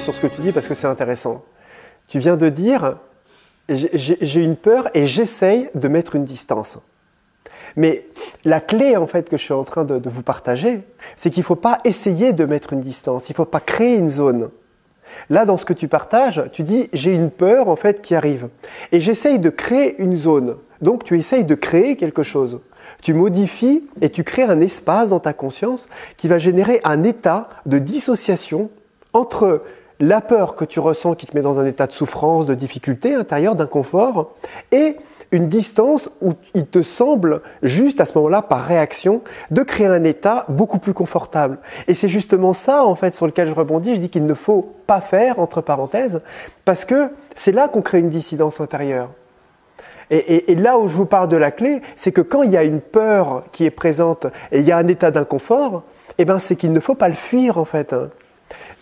sur ce que tu dis parce que c'est intéressant. Tu viens de dire, j'ai une peur et j'essaye de mettre une distance. Mais la clé en fait que je suis en train de vous partager, c'est qu'il ne faut pas essayer de mettre une distance, il ne faut pas créer une zone. Là, dans ce que tu partages, tu dis j'ai une peur en fait qui arrive et j'essaye de créer une zone. Donc tu essayes de créer quelque chose. Tu modifies et tu crées un espace dans ta conscience qui va générer un état de dissociation entre la peur que tu ressens qui te met dans un état de souffrance, de difficulté intérieure, d'inconfort, et une distance où il te semble, juste à ce moment-là, par réaction, de créer un état beaucoup plus confortable. Et c'est justement ça, en fait, sur lequel je rebondis. Je dis qu'il ne faut pas faire, entre parenthèses, parce que c'est là qu'on crée une dissidence intérieure. Et là où je vous parle de la clé, c'est que quand il y a une peur qui est présente et il y a un état d'inconfort, eh ben, c'est qu'il ne faut pas le fuir, en fait.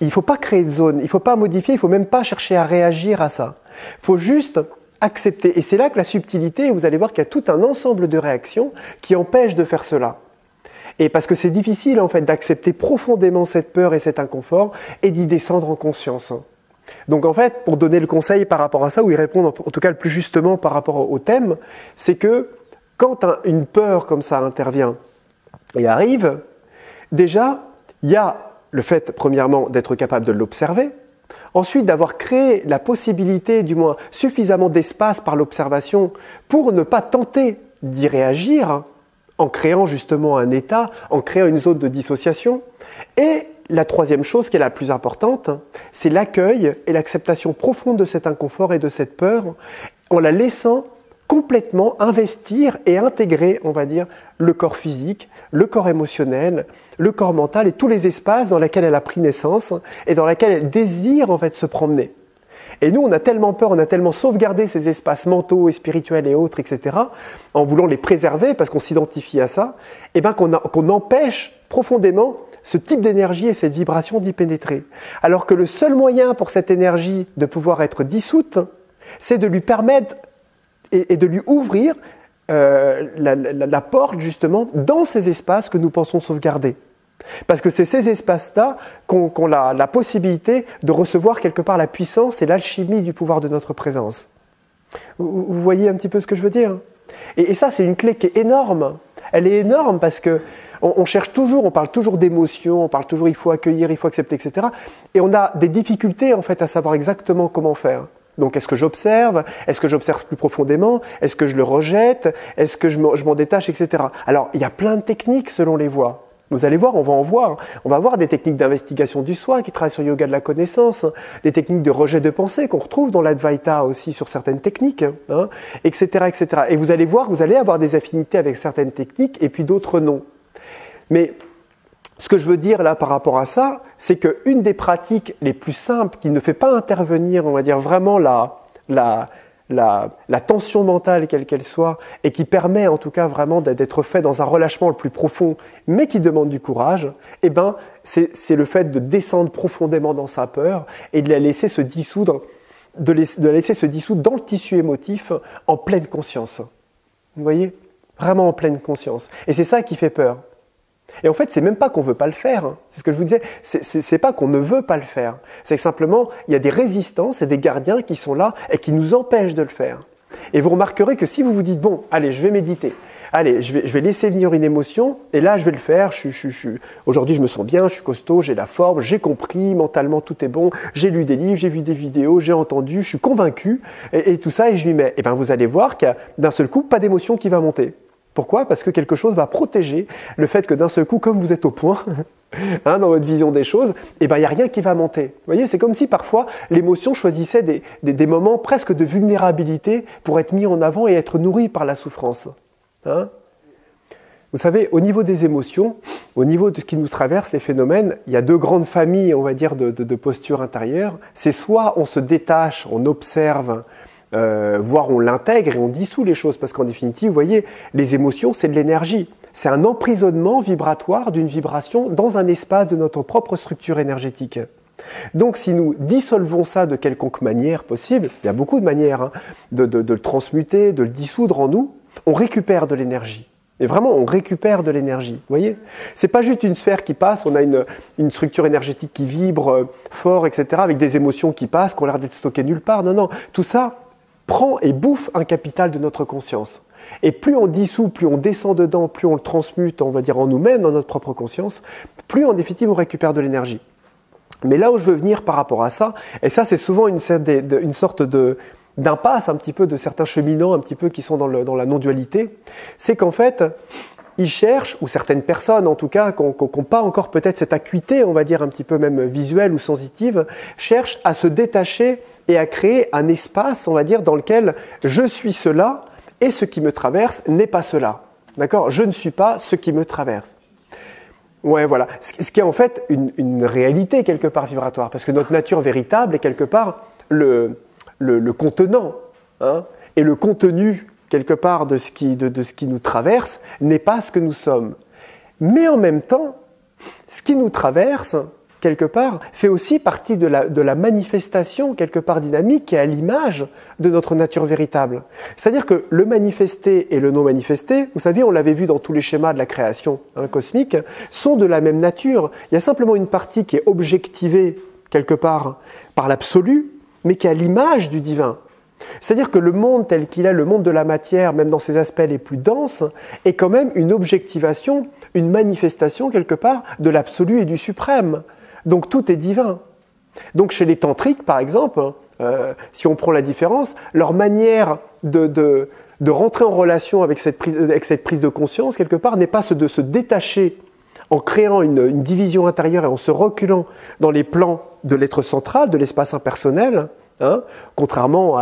Il ne faut pas créer de zone, il ne faut pas modifier, il ne faut même pas chercher à réagir à ça. Il faut juste accepter. Et c'est là que la subtilité, vous allez voir qu'il y a tout un ensemble de réactions qui empêchent de faire cela. Et parce que c'est difficile en fait d'accepter profondément cette peur et cet inconfort et d'y descendre en conscience. Donc en fait, pour donner le conseil par rapport à ça, ou y répondre en tout cas le plus justement par rapport au thème, c'est que quand une peur comme ça intervient et arrive, déjà, il y a le fait, premièrement, d'être capable de l'observer. Ensuite, d'avoir créé la possibilité, du moins suffisamment d'espace par l'observation pour ne pas tenter d'y réagir en créant justement un état, en créant une zone de dissociation. Et la troisième chose qui est la plus importante, c'est l'accueil et l'acceptation profonde de cet inconfort et de cette peur en la laissant complètement investir et intégrer, on va dire, le corps physique, le corps émotionnel, le corps mental et tous les espaces dans lesquels elle a pris naissance et dans lesquels elle désire en fait se promener. Et nous, on a tellement peur, on a tellement sauvegardé ces espaces mentaux et spirituels et autres, etc., en voulant les préserver parce qu'on s'identifie à ça, et ben qu'on empêche profondément ce type d'énergie et cette vibration d'y pénétrer. Alors que le seul moyen pour cette énergie de pouvoir être dissoute, c'est de lui permettre et de lui ouvrir la porte justement dans ces espaces que nous pensons sauvegarder. Parce que c'est ces espaces-là qu'ont la possibilité de recevoir quelque part la puissance et l'alchimie du pouvoir de notre présence. Vous voyez un petit peu ce que je veux dire ? Et ça, c'est une clé qui est énorme. Elle est énorme parce que on cherche toujours, on parle toujours d'émotions, on parle toujours il faut accueillir, il faut accepter, etc. Et on a des difficultés en fait à savoir exactement comment faire. Donc, est-ce que j'observe ? Est-ce que j'observe plus profondément ? Est-ce que je le rejette ? Est-ce que je m'en détache, etc. Alors, il y a plein de techniques selon les voies. Vous allez voir, on va en voir. On va voir des techniques d'investigation du soi qui travaillent sur yoga de la connaissance, des techniques de rejet de pensée qu'on retrouve dans l'Advaita aussi sur certaines techniques, etc., etc. Et vous allez voir que vous allez avoir des affinités avec certaines techniques et puis d'autres non. Mais ce que je veux dire là par rapport à ça, c'est qu'une des pratiques les plus simples qui ne fait pas intervenir, on va dire vraiment la tension mentale quelle qu'elle soit et qui permet en tout cas vraiment d'être fait dans un relâchement le plus profond mais qui demande du courage, eh ben, c'est le fait de descendre profondément dans sa peur et de la laisser se dissoudre, de la laisser se dissoudre dans le tissu émotif en pleine conscience. Vous voyez ? Vraiment en pleine conscience. Et c'est ça qui fait peur. Et en fait, c'est même pas qu'on veut pas le faire. C'est ce que je vous disais. C'est pas qu'on ne veut pas le faire. C'est que simplement, il y a des résistances et des gardiens qui sont là et qui nous empêchent de le faire. Et vous remarquerez que si vous vous dites, bon, allez, je vais méditer. Allez, je vais laisser venir une émotion et là, je vais le faire. Aujourd'hui, je me sens bien, je suis costaud, j'ai la forme, j'ai compris, mentalement, tout est bon. J'ai lu des livres, j'ai vu des vidéos, j'ai entendu, je suis convaincu et tout ça et je m'y mets. Et bien, vous allez voir qu'il y a d'un seul coup, pas d'émotion qui va monter. Pourquoi ? Parce que quelque chose va protéger le fait que d'un seul coup, comme vous êtes au point dans votre vision des choses, il n'y a rien qui va monter. Vous voyez, c'est comme si parfois l'émotion choisissait des moments presque de vulnérabilité pour être mis en avant et être nourri par la souffrance. Vous savez, au niveau des émotions, au niveau de ce qui nous traverse, les phénomènes, il y a deux grandes familles, on va dire, de postures intérieures. C'est soit on se détache, on observe, voire on l'intègre et on dissout les choses, parce qu'en définitive, vous voyez, les émotions, c'est de l'énergie. C'est un emprisonnement vibratoire d'une vibration dans un espace de notre propre structure énergétique. Donc, si nous dissolvons ça de quelconque manière possible, il y a beaucoup de manières de le transmuter, de le dissoudre en nous, on récupère de l'énergie. Et vraiment, on récupère de l'énergie. Vous voyez ? C'est pas juste une sphère qui passe, on a une structure énergétique qui vibre fort, etc., avec des émotions qui passent, qui ont l'air d'être stockées nulle part. Non, non. Tout ça prend et bouffe un capital de notre conscience. Et plus on dissout, plus on descend dedans, plus on le transmute, on va dire, en nous-mêmes, dans notre propre conscience, plus en définitive on récupère de l'énergie. Mais là où je veux venir par rapport à ça, et ça c'est souvent une sorte d'impasse un petit peu de certains cheminants un petit peu qui sont dans la non-dualité, c'est qu'en fait, ils cherchent, ou certaines personnes en tout cas, qui n'ont pas encore peut-être cette acuité, on va dire un petit peu même visuelle ou sensitive, cherchent à se détacher et à créer un espace, on va dire, dans lequel je suis cela et ce qui me traverse n'est pas cela. D'accord ? Je ne suis pas ce qui me traverse. Ouais, voilà. Ce qui est en fait une réalité quelque part vibratoire, parce que notre nature véritable est quelque part le contenant, hein, et le contenu quelque part de ce qui nous traverse n'est pas ce que nous sommes. Mais en même temps, ce qui nous traverse quelque part fait aussi partie de la manifestation quelque part dynamique qui est à l'image de notre nature véritable. C'est-à-dire que le manifesté et le non manifesté, vous savez, on l'avait vu dans tous les schémas de la création cosmique, sont de la même nature. Il y a simplement une partie qui est objectivée quelque part par l'absolu, mais qui est à l'image du divin. C'est-à-dire que le monde tel qu'il est, le monde de la matière, même dans ses aspects les plus denses, est quand même une objectivation, une manifestation quelque part de l'absolu et du suprême. Donc tout est divin. Donc chez les tantriques, par exemple, si on prend la différence, leur manière de rentrer en relation avec cette prise de conscience, quelque part, n'est pas de se détacher en créant une division intérieure et en se reculant dans les plans de l'être central, de l'espace impersonnel, hein, contrairement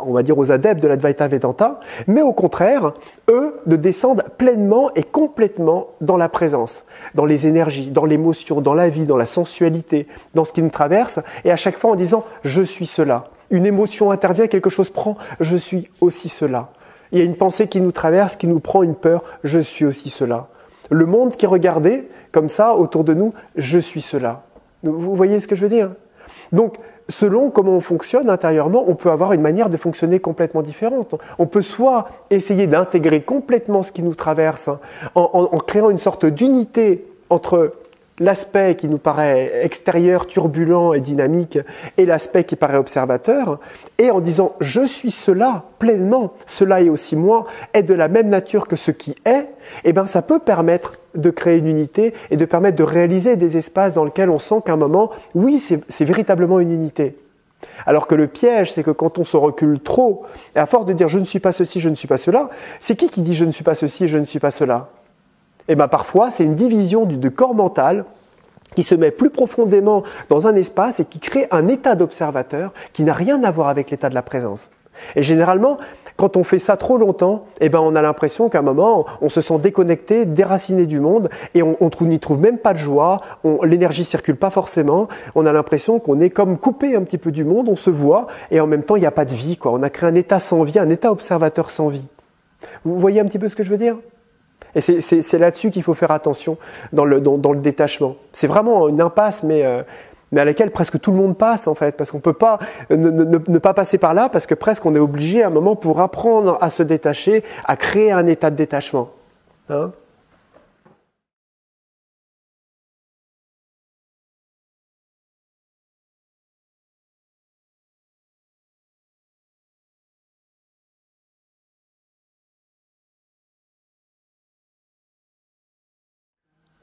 on va dire aux adeptes de l'Advaita Vedanta, mais au contraire, eux, de descendre pleinement et complètement dans la présence, dans les énergies, dans l'émotion, dans la vie, dans la sensualité, dans ce qui nous traverse, et à chaque fois en disant « je suis cela ». Une émotion intervient, quelque chose prend « je suis aussi cela ». Il y a une pensée qui nous traverse, qui nous prend une peur « je suis aussi cela ». Le monde qui est regardé, comme ça, autour de nous, « je suis cela ». Vous voyez ce que je veux dire ? Donc, selon comment on fonctionne intérieurement, on peut avoir une manière de fonctionner complètement différente. On peut soit essayer d'intégrer complètement ce qui nous traverse en créant une sorte d'unité entre l'aspect qui nous paraît extérieur, turbulent et dynamique et l'aspect qui paraît observateur, et en disant « je suis cela pleinement, cela est aussi moi, est de la même nature que ce qui est », et bien ça peut permettre de créer une unité et de permettre de réaliser des espaces dans lesquels on sent qu'à un moment, oui, c'est véritablement une unité. Alors que le piège, c'est que quand on se recule trop, et à force de dire « je ne suis pas ceci, je ne suis pas cela », c'est qui dit « je ne suis pas ceci, je ne suis pas cela » ? Et bien parfois, c'est une division du corps mental qui se met plus profondément dans un espace et qui crée un état d'observateur qui n'a rien à voir avec l'état de la présence. Et généralement, quand on fait ça trop longtemps, eh ben on a l'impression qu'à un moment, on se sent déconnecté, déraciné du monde et on n'y trouve même pas de joie, l'énergie ne circule pas forcément, on a l'impression qu'on est comme coupé un petit peu du monde, on se voit et en même temps, il n'y a pas de vie, quoi. On a créé un état sans vie, un état observateur sans vie. Vous voyez un petit peu ce que je veux dire ? Et c'est là-dessus qu'il faut faire attention dans le détachement. C'est vraiment une impasse, mais à laquelle presque tout le monde passe en fait, parce qu'on ne peut pas ne pas passer par là, parce que presque on est obligé à un moment pour apprendre à se détacher, à créer un état de détachement. Hein ?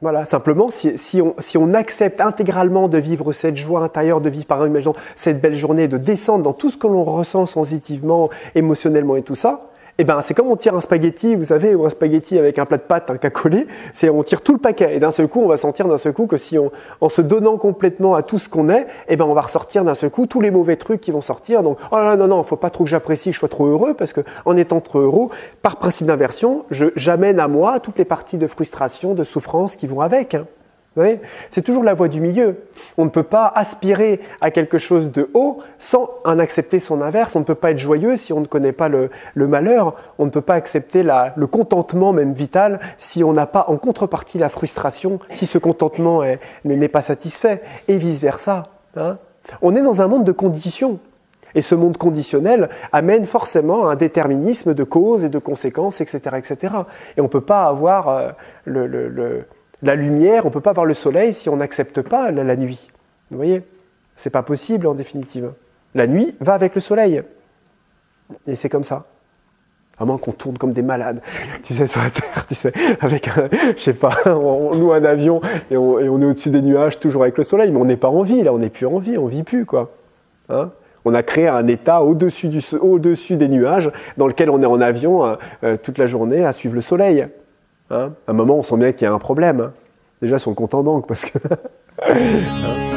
Voilà, simplement, si on accepte intégralement de vivre cette joie intérieure, de vivre par exemple, imaginons, cette belle journée, de descendre dans tout ce que l'on ressent sensitivement, émotionnellement et tout ça, eh ben, c'est comme on tire un spaghetti, vous savez, ou un spaghetti avec un plat de pâtes, un cacolé, c'est on tire tout le paquet. Et d'un seul coup, on va sentir d'un seul coup que si en se donnant complètement à tout ce qu'on est, eh ben, on va ressortir d'un seul coup tous les mauvais trucs qui vont sortir. Donc, oh là, non, faut pas trop que j'apprécie, que je sois trop heureux, parce que en étant trop heureux, par principe d'inversion, j'amène à moi toutes les parties de frustration, de souffrance qui vont avec. Hein. Vous voyez ? C'est toujours la voie du milieu. On ne peut pas aspirer à quelque chose de haut sans en accepter son inverse. On ne peut pas être joyeux si on ne connaît pas le malheur. On ne peut pas accepter le contentement même vital si on n'a pas en contrepartie la frustration, si ce contentement n'est pas satisfait, et vice-versa. Hein ? On est dans un monde de conditions. Et ce monde conditionnel amène forcément un déterminisme de causes et de conséquences, etc. etc. Et on ne peut pas avoir la lumière, on ne peut pas avoir le soleil si on n'accepte pas la nuit. Vous voyez ? C'est pas possible en définitive. La nuit va avec le soleil. Et c'est comme ça. À moins qu'on tourne comme des malades, tu sais, sur la Terre, tu sais, avec je sais pas, on loue un avion et on est au-dessus des nuages, toujours avec le soleil, mais on n'est pas en vie, là, on n'est plus en vie, on vit plus, quoi. Hein ? On a créé un état au-dessus des nuages, dans lequel on est en avion toute la journée à suivre le soleil. Hein ? À un moment, on sent bien qu'il y a un problème. Hein ? Déjà sur le compte en banque, parce que... hein ?